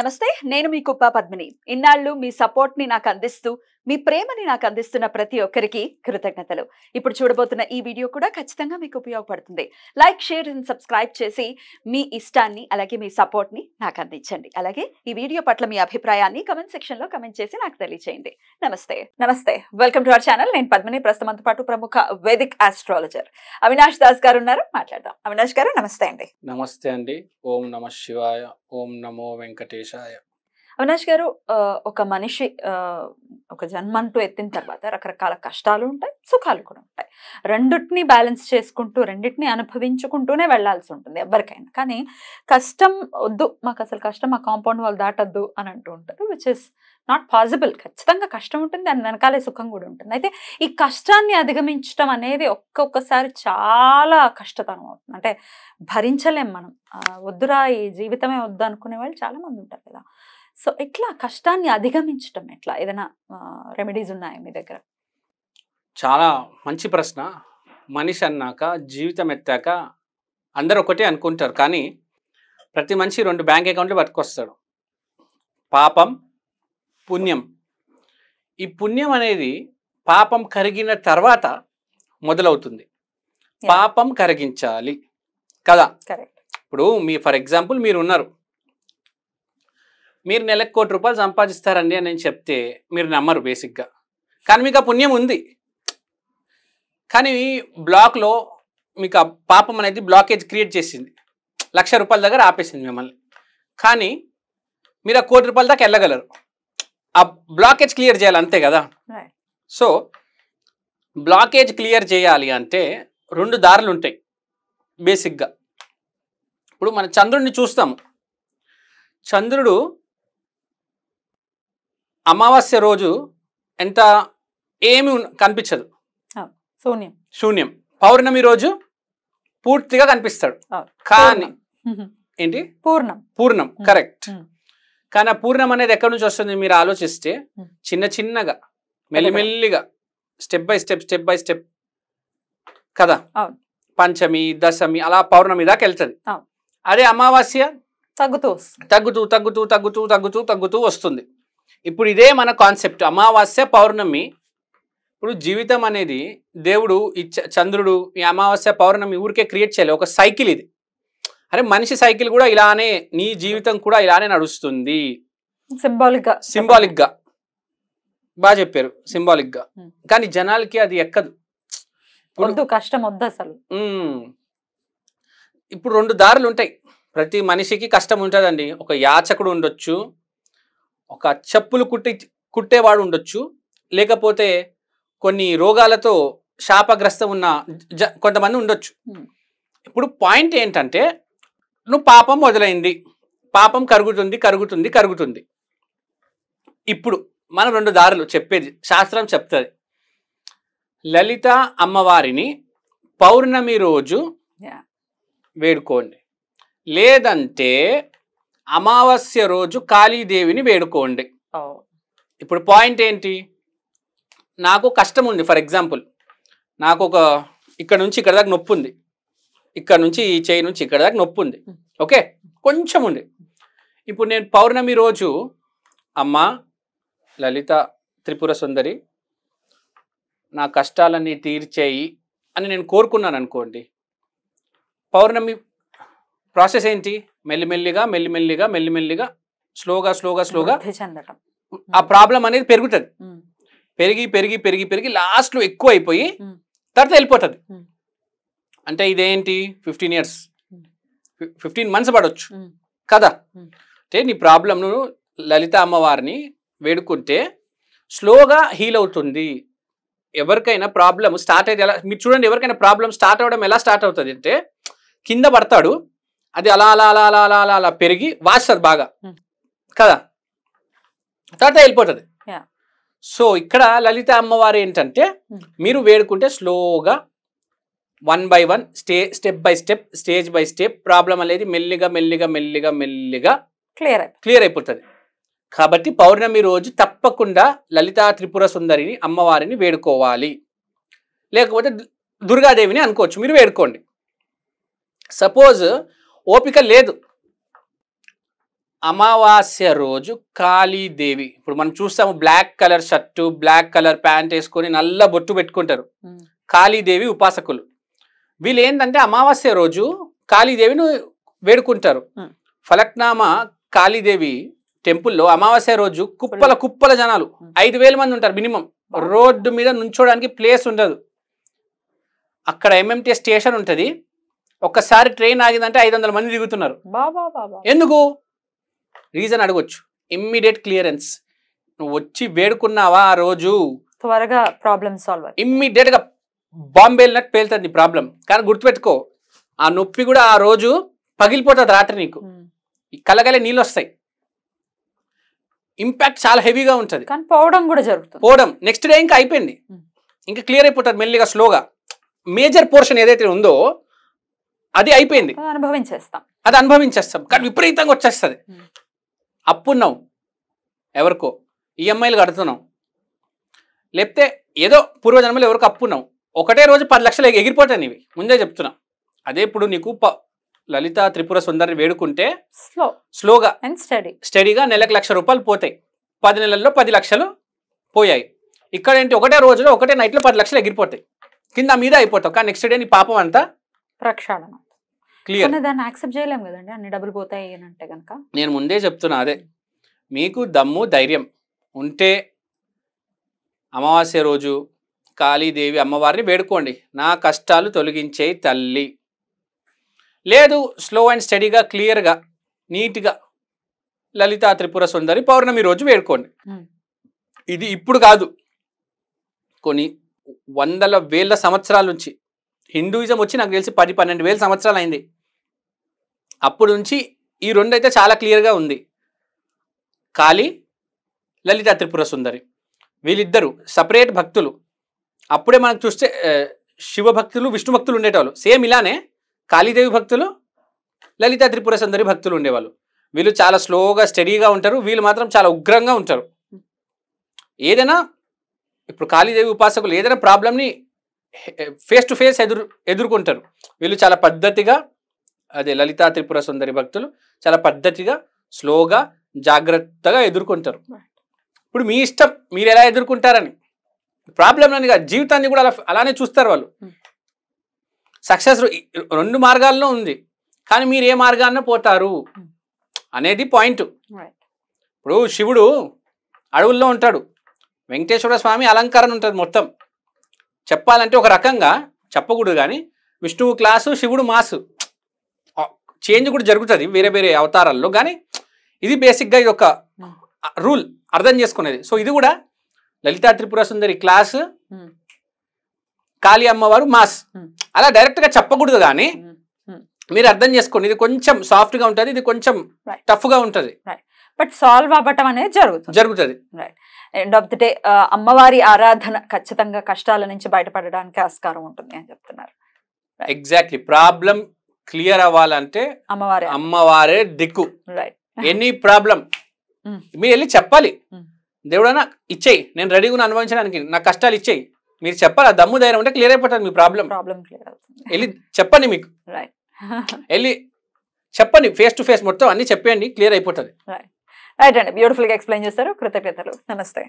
నమస్తే, నేను మీ కుప్ప పద్మిని. ఇన్నాళ్ళు మీ సపోర్ట్ ని నాకు అందిస్తూ, మీ ప్రేమని నాకు అందిస్తున్న ప్రతి ఒక్కరికి కృతజ్ఞతలు. ఇప్పుడు చూడబోతున్న ఈ వీడియో కూడా ఖచ్చితంగా మీకు ఉపయోగపడుతుంది. లైక్, షేర్ అండ్ సబ్స్క్రైబ్ చేసి మీ ఇష్టాన్ని అలాగే మీ సపోర్ట్ ని నాకు అందించండి. అలాగే ఈ వీడియో పట్ల మీ అభిప్రాయాన్ని కమెంట్ సెక్షన్ లో కమెంట్ చేసి నాకు తెలియజేయండి. నమస్తే, వెల్కమ్ టు అవర్ ఛానల్. నేను పద్మిని. ప్రస్తుతంతో పాటు ప్రముఖ వేదిక్ ఆస్ట్రాలజర్ అవినాష్ దాస్ గారు ఉన్నారు. మాట్లాడదాం. అవినాష్ గారు నమస్తే అండి. నమస్తే అండి. ఓం నమ శివాయ, ఓం నమో వెంకటేశాయ. అవినాష్ గారు, ఒక మనిషి ఒక జన్మంటూ ఎత్తిన తర్వాత రకరకాల కష్టాలు ఉంటాయి, సుఖాలు కూడా ఉంటాయి. రెండిటిని బ్యాలెన్స్ చేసుకుంటూ, రెండింటిని అనుభవించుకుంటూనే వెళ్లాల్సి ఉంటుంది ఎవరికైనా. కానీ కష్టం వద్దు, మాకు అసలు కష్టం మా కాంపౌండ్ వాళ్ళు దాటద్దు అని అంటూ ఉంటారు, విచ్ ఇస్ నాట్ పాసిబుల్. ఖచ్చితంగా కష్టం ఉంటుంది, దాని వెనకాలే సుఖం కూడా ఉంటుంది. అయితే ఈ కష్టాన్ని అధిగమించడం అనేది ఒక్కొక్కసారి చాలా కష్టతరం అవుతుంది. అంటే భరించలేం మనం. వద్దురా, ఈ జీవితమే వద్దు అనుకునే వాళ్ళు చాలా మంది ఉంటారు కదా. సో ఇట్లా కష్టాన్ని అధిగమించడం ఎట్లా? ఏదైనా రెమెడీస్ ఉన్నాయా మీ దగ్గర? చాలా మంచి ప్రశ్న. మనిషి అన్నాక, జీవితం ఎత్తాక అందరూ ఒకటే అనుకుంటారు, కానీ ప్రతి మనిషి 2 బ్యాంక్ అకౌంట్లు పట్టుకొస్తాడు. పాపం, పుణ్యం. ఈ పుణ్యం అనేది పాపం కరిగిన తర్వాత మొదలవుతుంది. పాపం కరిగించాలి కదా. ఇప్పుడు ఫర్ ఎగ్జాంపుల్ మీరు ఉన్నారు, మీరు నెలకు ₹1 కోటి సంపాదిస్తారండి అని నేను చెప్తే మీరు నమ్మరు బేసిక్గా. కానీ మీకు ఆ పుణ్యం ఉంది, కానీ బ్లాక్లో మీకు ఆ పాపం అనేది బ్లాకేజ్ క్రియేట్ చేసింది. ₹1,00,000 దగ్గర ఆపేసింది మిమ్మల్ని. కానీ మీరు ఆ ₹1 కోటి దాకా వెళ్ళగలరు. ఆ బ్లాకేజ్ క్లియర్ చేయాలి, అంతే కదా. సో బ్లాకేజ్ క్లియర్ చేయాలి అంటే 2 దారులు ఉంటాయి బేసిక్గా. ఇప్పుడు మన చంద్రుడిని చూస్తాము. చంద్రుడు అమావాస్య రోజు ఎంత ఏమి కనిపించదు, శూన్యం. పౌర్ణమి రోజు పూర్తిగా కనిపిస్తాడు. కానీ ఏంటి? పూర్ణం కరెక్ట్. కానీ ఆ పూర్ణం అనేది ఎక్కడి నుంచి వస్తుంది మీరు ఆలోచిస్తే, చిన్నగా మెల్లిమెల్లిగా స్టెప్ బై స్టెప్ కదా. పంచమి, దశమి అలా పౌర్ణమి దాకా వెళ్తుంది. అదే అమావాస్య తగ్గుతూ వస్తుంది. ఇప్పుడు ఇదే మన కాన్సెప్ట్. అమావాస్య, పౌర్ణమి. ఇప్పుడు జీవితం అనేది దేవుడు చంద్రుడు ఈ అమావాస్య, పౌర్ణమి ఊరికే క్రియేట్ చేయాలి, ఒక సైకిల్ ఇది. అరే మనిషి సైకిల్ కూడా ఇలానే, నీ జీవితం కూడా ఇలానే నడుస్తుంది. సింబాలిక్గా బాగా చెప్పారు, సింబాలిక్గా. కానీ జనాలకి అది ఎక్కదు. కష్టం వద్దు అసలు. ఇప్పుడు 2 దారులు ఉంటాయి. ప్రతి మనిషికి కష్టం ఉంటుందండి. ఒక యాచకుడు ఉండొచ్చు, ఒక చెప్పులు కుట్టేవాడు ఉండొచ్చు, లేకపోతే కొన్ని రోగాలతో శాపగ్రస్తం ఉన్న కొంతమంది ఉండొచ్చు. ఇప్పుడు పాయింట్ ఏంటంటే, నువ్వు పాపం మొదలైంది, పాపం కరుగుతుంది. ఇప్పుడు మన 2 దారులు చెప్పేది శాస్త్రం చెప్తుంది. లలిత అమ్మవారిని పౌర్ణమి రోజు వేడుకోండి, లేదంటే అమావాస్య రోజు కాళీదేవిని వేడుకోండి. ఇప్పుడు పాయింట్ ఏంటి? నాకు కష్టం ఉంది, ఫర్ ఎగ్జాంపుల్ నాకు ఇక్కడ నుంచి ఇక్కడ దాకా నొప్పి ఉంది, ఇక్కడ నుంచి ఈ చేయి నుంచి ఇక్కడ దాకా నొప్పి ఉంది, ఓకే, కొంచెం ఉంది. ఇప్పుడు నేను పౌర్ణమి రోజు అమ్మా లలిత త్రిపుర సుందరి నా కష్టాలన్నీ తీర్చేయి అని నేను కోరుకున్నాను అనుకోండి. పౌర్ణమి ప్రాసెస్ ఏంటి? మెల్లిమెల్లిగా స్లోగా ఆ ప్రాబ్లం అనేది పెరుగుతుంది. పెరిగి లాస్ట్లో ఎక్కువ అయిపోయి తర్వాత వెళ్ళిపోతుంది. అంటే ఇదేంటి 15 years 15 months పడవచ్చు కదా. అంటే నీ ప్రాబ్లంను లలిత అమ్మవారిని వేడుకుంటే స్లోగా హీల్ అవుతుంది. ఎవరికైనా ప్రాబ్లం స్టార్ట్ అయితే ఎలా, మీరు చూడండి, ఎవరికైనా ప్రాబ్లం స్టార్ట్ అవ్వడం ఎలా స్టార్ట్ అవుతుంది అంటే, కింద పడతాడు, అది అలా పెరిగి వాస్తుంది బాగా కదా, తర్వాత వెళ్ళిపోతుంది. సో ఇక్కడ లలిత అమ్మవారు ఏంటంటే, మీరు వేడుకుంటే స్లోగా 1 by 1 step by step, stage by step problem అనేది మెల్లిగా క్లియర్ అయిపోతుంది. కాబట్టి పౌర్ణమి రోజు తప్పకుండా లలితా త్రిపుర సుందరిని అమ్మవారిని వేడుకోవాలి, లేకపోతే దుర్గాదేవిని అనుకోవచ్చు, మీరు వేడుకోండి. సపోజ్ ఓపిక లేదు, అమావాస్య రోజు కాళీదేవి, ఇప్పుడు మనం చూస్తాము black colour shirt black colour pant వేసుకొని నల్ల బొట్టు పెట్టుకుంటారు, కాళీదేవి ఉపాసకులు. వీళ్ళు ఏంటంటే అమావాస్య రోజు కాళీదేవిని వేడుకుంటారు. ఫలక్నామా కాళీదేవి టెంపుల్లో అమావాస్య రోజు కుప్పల కుప్పల జనాలు, 5,000 మంది ఉంటారు మినిమం. రోడ్డు మీద నుంచోడానికి ప్లేస్ ఉండదు. అక్కడ ఎంఎంటీ స్టేషన్ ఉంటుంది. ఒక్కసారి ట్రైన్ ఆగిందంటే 500 మంది దిగుతున్నారు. ఎందుకు రీజన్ అడగొచ్చు. Immediate clearance. నువ్వు వచ్చి వేడుకున్నావా ఆ రోజు, త్వరగా ప్రాబ్లమ్ సాల్వ్, ఇమ్మీడియట్ గా బాంబే వెళ్ళినట్టు పేలుతుంది నీ ప్రాబ్లం. కానీ గుర్తుపెట్టుకో, ఆ నొప్పి కూడా ఆ రోజు పగిలిపోతుంది రాత్రి. నీకు కలగలే నీళ్ళు వస్తాయి. ఇంపాక్ట్ చాలా హెవీగా ఉంటుంది. కానీ పోవడం కూడా జరుగుతుంది. పోవడం నెక్స్ట్ డే ఇంకా అయిపోయింది, ఇంకా క్లియర్ అయిపోతుంది మెల్లిగా స్లోగా. మేజర్ పోర్షన్ ఏదైతే ఉందో అది అయిపోయింది, అది అనుభవించేస్తాం. కానీ విపరీతంగా వచ్చేస్తుంది. అప్పున్నావు ఎవరికో, ఈఎంఐలు కడుతున్నావు, లేకపోతే ఏదో పూర్వజన్మలు ఎవరికి అప్పున్నావు, ఒకటే రోజు 10 లక్షలు ఎగిరిపోతాయి నీవి, ముందే చెప్తున్నా. అదే ఇప్పుడు నీకు లలిత త్రిపుర సుందరిని వేడుకుంటే స్లోగా స్టడీగా నెలకు ₹1,00,000 పోతాయి. 10 నెలల్లో 10 లక్షలు పోయాయి. ఇక్కడ ఏంటి, ఒకటే రోజులో ఒకటే నైట్లో 10 లక్షలు ఎగిరిపోతాయి, కింద మీద అయిపోతావు. కానీ నెక్స్ట్ డే నీ పాపం అంతా ప్రక్షాళన. క్లియర్. దాన్ని యాక్సెప్ట్ చేయలేం కదండి, అన్ని డబ్బులు పోతాయి అంటే కనుక. నేను ముందే చెప్తున్నా, అదే మీకు దమ్ము ధైర్యం ఉంటే అమావాస్య రోజు కాళీదేవి అమ్మవారిని వేడుకోండి, నా కష్టాలు తొలగించే తల్లి. లేదు స్లో అండ్ స్టడీగా క్లియర్గా నీట్గా లలితా త్రిపుర సుందరి పౌర్ణమి రోజు వేడుకోండి. ఇది ఇప్పుడు కాదు, కొన్ని వందల వేల సంవత్సరాల నుంచి హిందూయిజం వచ్చి నాకు తెలిసి 10-12 వేల సంవత్సరాలు అయింది. అప్పుడు నుంచి ఈ రెండు అయితే చాలా క్లియర్గా ఉంది. కాళీ, లలితా త్రిపుర సుందరి వీళ్ళిద్దరు సపరేట్ భక్తులు. అప్పుడే మనకు చూస్తే శివ భక్తులు విష్ణు భక్తులు ఉండేటవాళ్ళు. సేమ్ ఇలానే కాళీదేవి భక్తులు, లలితా త్రిపుర సుందరి భక్తులు ఉండేవాళ్ళు. వీళ్ళు చాలా స్లోగా స్టడీగా ఉంటారు, వీళ్ళు మాత్రం చాలా ఉగ్రంగా ఉంటారు. ఏదైనా ఇప్పుడు కాళీదేవి ఉపాసకులు ఏదైనా ప్రాబ్లమ్ని ఫేస్ టు ఫేస్ ఎదుర్కొంటారు. వీళ్ళు చాలా పద్ధతిగా, అదే లలితా త్రిపుర సుందరి భక్తులు చాలా పద్ధతిగా స్లోగా జాగ్రత్తగా ఎదుర్కొంటారు. ఇప్పుడు మీ ఇష్టం మీరు ఎలా ఎదుర్కొంటారని, ప్రాబ్లంలని కాదు జీవితాన్ని కూడా అలానే చూస్తారు వాళ్ళు. సక్సెస్ 2 మార్గాల్లో ఉంది, కానీ మీరు ఏ మార్గాన్న పోతారు అనేది పాయింట్. ఇప్పుడు శివుడు అడవుల్లో ఉంటాడు, వెంకటేశ్వర స్వామి అలంకరణ ఉంటుంది మొత్తం. చెప్పాలంటే ఒక రకంగా చెప్పకూడదు, కానీ విష్ణువు క్లాసు శివుడు మాసు, చేంజ్ కూడా జరుగుతుంది వేరే వేరే అవతారాల్లో. కానీ ఇది బేసిక్గా ఇది ఒక రూల్ అర్థం చేసుకునేది. సో ఇది కూడా లలితా త్రిపుర సుందరి క్లాస్, కాళీ అమ్మవారు మాస్, అలా డైరెక్ట్గా చెప్పకూడదు. కానీ మీరు అర్థం చేసుకోండి, ఇది కొంచెం సాఫ్ట్గా ఉంటుంది, ఇది కొంచెం టఫ్గా ఉంటుంది. బట్ సాల్వ్ అవ్వటం అనేది జరుగుతుంది. ఎండ్ ఆఫ్ ది డే అమ్మవారి ఆరాధన ఖచ్చితంగా కష్టాల నుంచి బయటపడడానికి ఆస్కారం ఉంటుంది అని చెప్తున్నారు. ఎగ్జాక్ట్లీ. ప్రాబ్లం క్లియర్ అవ్వాలంటే అమ్మవారే దిక్కు. ఎనీ ప్రాబ్లం మీరు వెళ్ళి చెప్పాలి, దేవుడన్నా ఇచ్చేయి, నేను రెడీగా ఉన్న అనుభవించడానికి, నా కష్టాలు ఇచ్చేయి, మీరు చెప్పాలి. ఆ దమ్ము ధైర్యం ఉంటే క్లియర్ అయిపోతుంది మీ ప్రాబ్లం. వెళ్ళి చెప్పండి, మీకు వెళ్ళి చెప్పండి, ఫేస్ టు ఫేస్ మొత్తం అన్ని చెప్పండి, క్లియర్ అయిపోతుంది. రైట్ అండి, బ్యూటిఫుల్ గా ఎక్స్ప్లెయిన్ చేస్తారు. కృతజ్ఞతలు. నమస్తే.